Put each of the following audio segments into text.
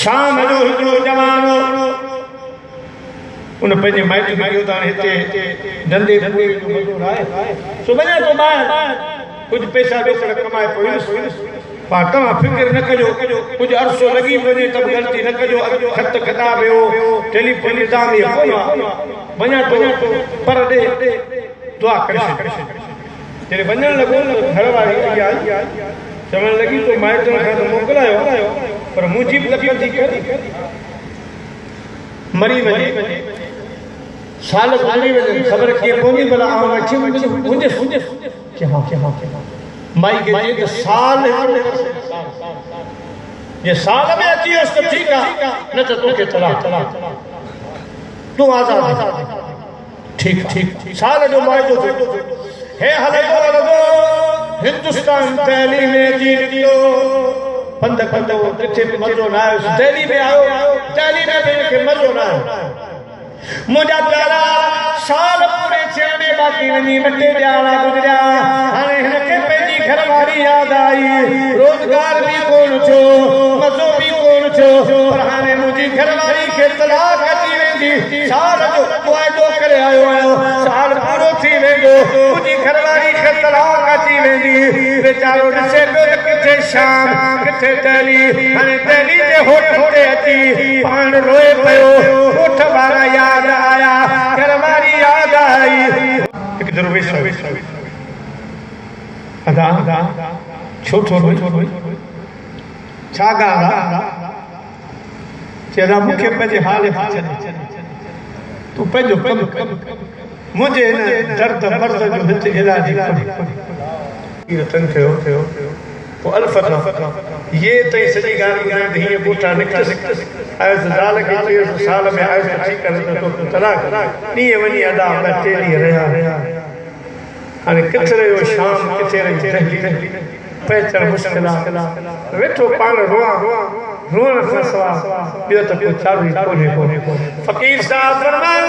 शाम जो हिकिड़ो जवानो उन पंहिंजे माइट खे इहो त हिते धंधे पूरे जो मज़ो न आहे सो वञा थो ॿाहिरि कुझु पैसा ॾेसण कमाए पोइ पर तव्हां फिक्र न कजो कुझु अरसो लॻी वञे त बि ग़लती न कजो ख़त ख़िताब हो टेलीफोन निज़ाम इहो कोन आहे वञा थो पर ॾे दुआ करे जॾहिं वञणु लॻो न घर वारी चवणु लॻी तो माइटनि खां त मोकिलायो पर मुंहिंजी बि तकलीफ़ थी करे मरी वञे साल हली वञे ख़बर कीअं पवंदी भला आउं अची मुंहिंजे माई खे चई त साल जे साल में अची वियुसि त ठीकु आहे न त तोखे तलाक तूं आज़ादु ठीकु साल जो मुआइदो थियो हे हलंदो हिंदुस्तान दिल्ली में जी निकितो पंध किथे बि मज़ो न आयो दिल्ली में आयो दिल्ली में बि हिनखे मज़ो न आयो मुंहिंजा प्यारा साल पूरे थियण में बाक़ी वञी मटे ॼाणा गुज़रिया हाणे हिनखे पंहिंजी घरवारी यादि आई रोज़गार बि कोन थियो मज़ो बि कोन थियो पर हाणे मुंहिंजी घरवारी खे तलाक अची वेंदी साल जो मुआइदो करे आयो आहियां साल पूरो थी वेंदो मुंहिंजी घरवारी खे तलाक अची वेंदी वीचारो ॾिसे पियो त किथे शाम किथे दिल्ली हाणे दिल्ली जे होटल ते अची पाण रोए पियो ॻोठ वारा यादि आया घरवारी यादि आई हिकु दरवेश अदा छो छा ॻाल्हि चेरा मूंखे पंहिंजे हाल तूं पंहिंजो मुंहिंजे हिन दर्द मर्द जो हिते इलाज थियो पोइ अलफ़त ये तई सॼी ॻाल्हि ॿुधाईंदी हीअं ॿूटा निकितसि आयुसि ज़ाल खे चयुसि साल में आयुसि अची करे त तोखे तलाक ॾींहं वञी अदा ॿ टे ॾींहं रहिया हाणे किथे रहियो शाम किथे रही दिल्ली पहचण मुश्किल आहे वेठो पाण रोअण खां सवाइ ॿियो त को चालू ई कोन्हे फ़क़ीर साहब फरमायो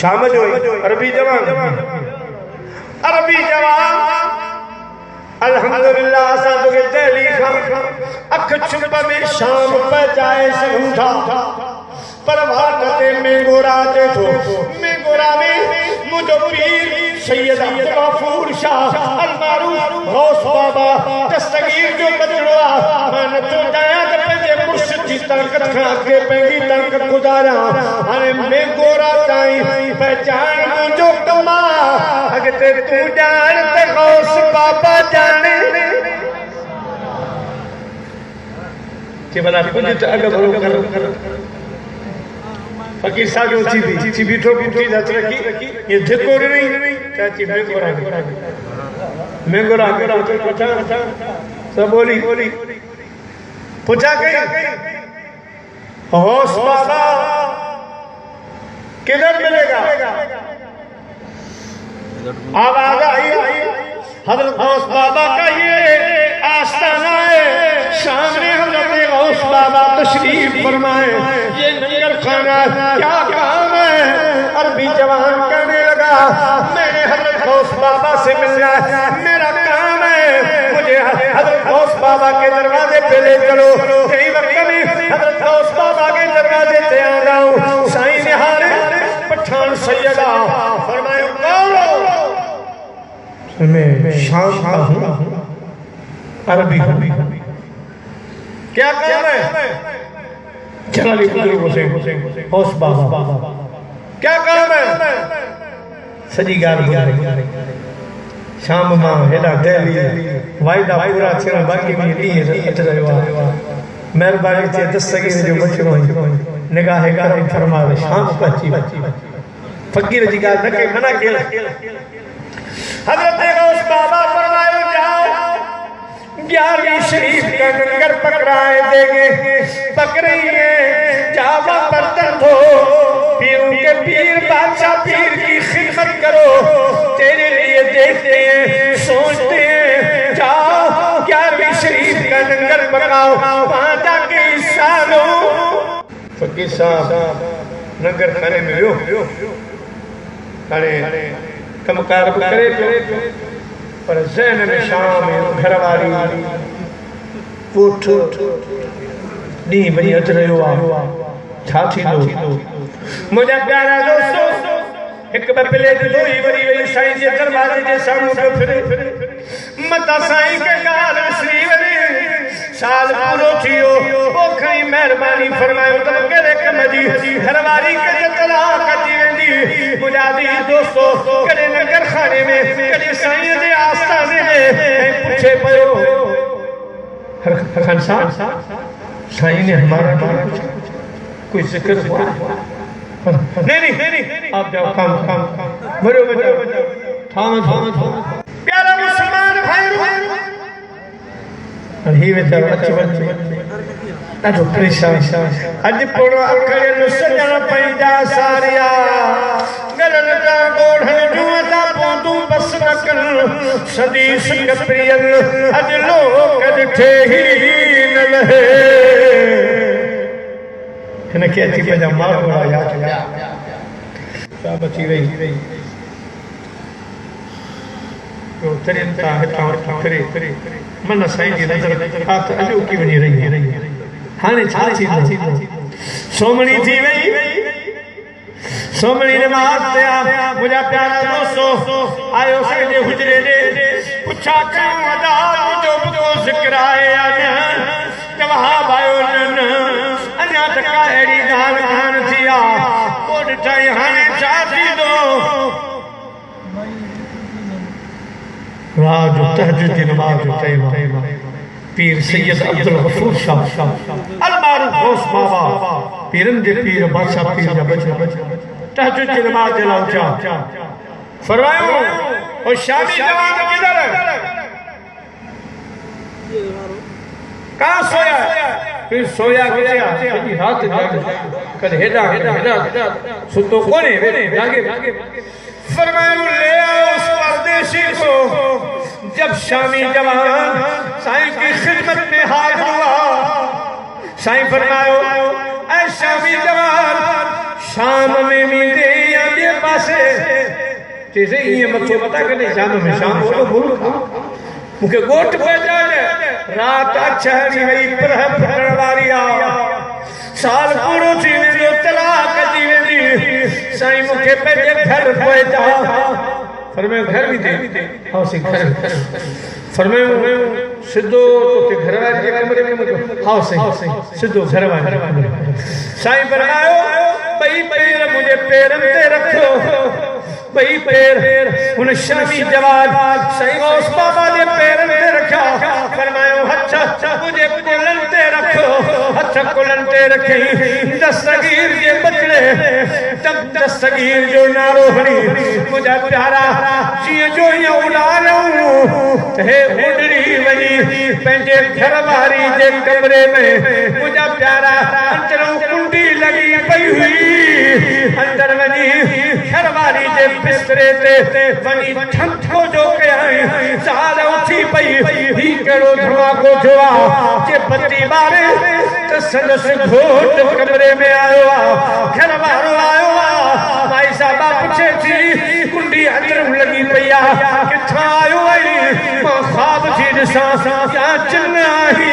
शाम जो अरबी जवान अल्हम्दुलिल्लाह असां तोखे दिल्ली खां अख छुप में शाम पहुचाए सघूं था पर वाट ते मेंगोरा अचे थो मेंगोरा में मुंहिंजो पीर सैयद अब्दुल गफूर शाह अलमारूफ गौस बाबा दस्तगीर जो बदिलो आहे मां नथो चाहियां त पंहिंजे मुर्शिद जी ताक़त खां अॻे पंहिंजी ताक़त गुज़ारियां हाणे मेंगोरा ताईं पहचान मुंहिंजो कमु आहे अॻिते तूं ॼाण त गौस बाबा ॼाणे के भला कुझु त अॻु भरो कर फ़क़ीर साहब जो थी बीठो पुठी हथ रखी ये धिको ॾिनई चाची मेंगोरा पुछा सब बोली पुछा कई होश बाबा किधर मिलेगा आवाज आई हज़रत गौस बाबा का ये आस्ताना है सामने हज़रत गौस बाबा तशरीफ फरमाए ये नंगर खाना क्या काम है अरबी जवान कहने लगा मैंने हज़रत गौस बाबा से मिलना है मेरा काम है मुझे हज़रत गौस बाबा के दरवाजे पे ले चलो यही वक्त में हज़रत गौस बाबा के दरवाजे पे आ जाऊं साईं निहारे पठान सैयदा फरमाया मैं शाम का हूँ अरबी क्या काम है जलाली हुसैन होश बाबा क्या काम है सजी गाल शाम मां हेॾा दिल्ली वाइदा पूरा थियण बाक़ी में ॾींहं अच रहियो आहे महिरबानी थिए दस्तगीर जो बचड़ो निगाह करे फरमावे शाम पची फ़क़ीर जी ॻाल्हि न के मना कयल हज़रत गौस बाबा फरमायो जाओ 11वीं शरीफ का लंगर पकड़ाए देंगे पकड़िए जावा बर्तन धो पीरों के पीर बादशाह पीर की खिदमत करो तेरे लिए देखते हैं सोचते हैं जाओ 11वीं शरीफ का लंगर पकड़ाओ वहां जाके हिस्सा लो फ़क़ीर साहब लंगर खाने में वियो हाणे कमकार करे पर ज़हन में शाम घरवारी उठ नी बनी अच रहियो आहे छा थींदो मुंहिंजा प्यारा दोस्तो एक प्लेट लोई वरी वई साईं जे दरवाजे जे साम्हूं पियो फिरे मता साईं के गाल श्री वरी साल पूरो थियो ओ खई मेहरबानी फरमायो त कहिड़े कम जी घरवारी के तलाक दी वेंदी मुंहिंजा दी दोस्तो कॾहिं नगर खाने में कॾहिं साईं जे आस्थाने में पूछे पियो खान साहब साईं ने हमारा कोई जिक्र हुआ नहीं आप जाओ काम बड़ो थाम प्यारा मुसलमान भाई ही वेचारो अच ॾाढो परेशान अॼु पोड़ो अखड़ नुसजण पंहिंजा सारिया गलन जा ॻोढ़ण जूं था पौंदूं बस न कन सदी सिंग प्रियन अॼु लोक ॾिठे ई न लहे हिनखे अची पंहिंजा माण्हू यादि कया छा बची वई तरियनि था हितां वठां फिरे मन साईं जी नज़र हाथ अॼोकी वञी रही हाणे छा थींदो सोमणी थी वई सोमणी नमाज़ ते मुंहिंजा प्यारा दोस्तो आयो साईं जे हुजरे ॾे पुछा कयूं अदा मुंहिंजो को ज़िक्र आहे या न जवाब आयो न अञा त का अहिड़ी ॻाल्हि कान थी आहे पोइ ॾिठई हाणे छा थींदो रात जो तहज्जुद जी नमाज़ जो टाइम पीर सैयद अब्दुल गफूर शाह अलमारूफ गौस बाबा पीरन जे पीर बादशाह पीर जा बचा तहज्जुद जी नमाज़ जे लाइ उचा फरमायो ओ शामी जवान किधर कहां सोया फिर सोया गया जी रात जाग कद हेडा सुतो कोने जागे फरमाया ले आओ उस परदेशी को जब शामी जवान साईं की खिदमत में हाजिर हुआ साईं फरमायो ऐ शामी जवान शाम में मींदे या बे पासे जैसे ये मतो पता कने शाम में शाम हो तो भूल मुके गोट पहचाने रात अछड़ी वई पर फड़वारी आ साल पूरो थी वेंदो तलाक दी वेंदी साईं मुखे पंहिंजे घर पहुचा फरमायो घर भी दे हां से घर फरमायो सिद्धो तो घर वाले जे कमरे में हां से सिद्धो घर वाले साईं फरमायो भई पैर मुझे पैरन ते रखो भई पैर उन शामी जवान साईं गौस बाबा जे पैरन ते रखा फरमायो हथ मुझे कुलन ते रखो हथ कुलन ते रखी दस्तगीर जे बचड़े तब दस्तगीर जो नारो हणी मुझा प्यारा जीअं जो हीअं उॾारियूं हे उॾड़ी वञी पंहिंजे घर वारी जे कमरे में मुझा प्यारा अंदरों कुंडी लगी पई हुई अंदर वञी घर वारी जे बिस्तरे ते वञी ठंठो जो कयाई साल उथी पई ही कहिड़ो धमाको थियो आहे जे बत्ती ॿारे त संदसि घोट कमरे में आयो आहे घर वारो आयो आहे भाई साहब पुछे थी कुंडी अंदर लगी पई आहे किथां आयो आई मां ख्वाब थी ॾिसां या जिन आई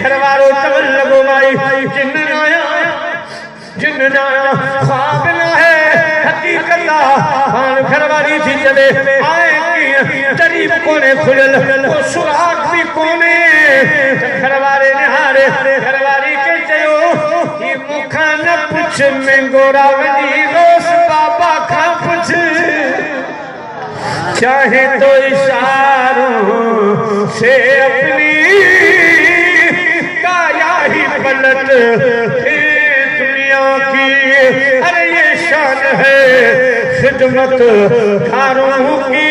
घर वारो चवण लॻो भाई जिन न आया ख्वाब न है हकीकत हां घरवारी थी चले आए कीअं तरीब कोने खुलियल सुराग भी कोने घरवारे निहारे घरवारी के चयो ही मुखां न पुछ में गोरा वञी रोस बाबा खां पुछ चाहे तो इशारों से अपनी काया ही पलट की अरे ये शान है खिदमत कारों की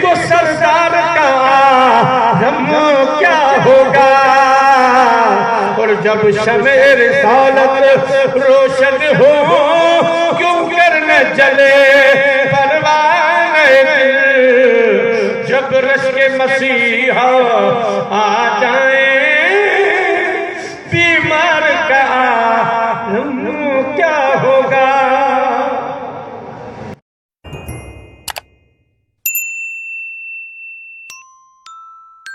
तो सरदार का हम क्या होगा और जब शमेर सालत रोशन हो क्यों कर न जले परवाने जब रश के मसीहा आ जाए